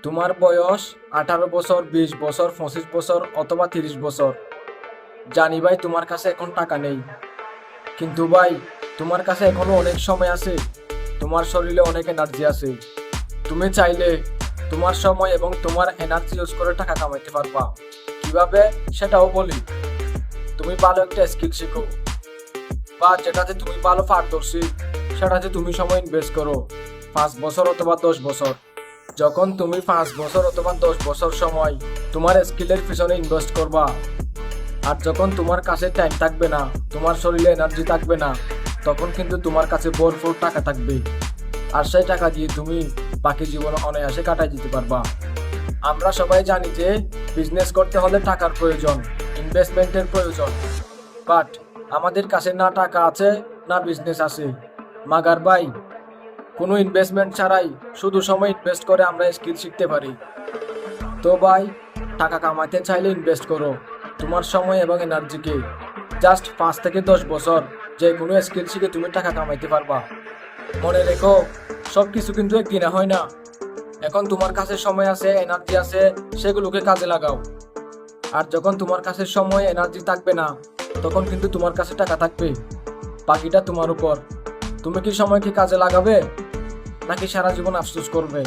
তোমার বয়স 18 বছর, 20 বছর, 25 বছর অথবা 30 বছর। জানি ভাই তোমার কাছে এখন টাকা নেই, কিন্তু ভাই তোমার কাছে এখনো অনেক সময় আছে। তোমার শরীরে অনেক এনার্জি আছে। তুমি চাইলে তোমার সময় এবং তোমার এনার্জি ইউজ করে টাকা কামাইতে পারবা। কিভাবে সেটাও বলি। তুমি ভালো একটা স্কিল শিখো, বা যেটাতে তুমি ভালো পারদর্শী সেটাতে তুমি সময় ইনভেস্ট করো, 5 বছর অথবা 10 বছর। যখন তুমি 5 বছর অথবা 10 বছর সময় তোমার স্কিলের পিছনে ইনভেস্ট করবা, আর যখন তোমার কাছে টাইম থাকবে না, তোমার শরীরে এনার্জি থাকবে না, তখন কিন্তু তোমার কাছে ভরপুর টাকা থাকবে। আর সেই টাকা দিয়ে তুমি বাকি জীবন অনায়াসে কাটাই দিতে পারবা। আমরা সবাই জানি যে বিজনেস করতে হলে টাকার প্রয়োজন, ইনভেস্টমেন্টের প্রয়োজন। বাট আমাদের কাছে না টাকা আছে, না বিজনেস আছে। মাগার ভাই, কোনো ইনভেস্টমেন্ট ছাড়াই শুধু সময় ইনভেস্ট করে আমরা স্কিল শিখতে পারি। তো ভাই, টাকা কামাইতে চাইলে ইনভেস্ট করো তোমার সময় এবং এনার্জিকে। জাস্ট 5 থেকে 10 বছর যে কোনো স্কিল শিখে তুমি টাকা কামাইতে পারবা। মনে রেখো, সব কিছু কিন্তু একদিনে হয় না। এখন তোমার কাছে সময় আছে, এনার্জি আছে, সেগুলোকে কাজে লাগাও। আর যখন তোমার কাছে সময় এনার্জি থাকবে না, তখন কিন্তু তোমার কাছে টাকা থাকবে। বাকিটা তোমার উপর। তুমি কি সময়কে কাজে লাগাবে, নাকি সারা জীবন আফসোস করবে?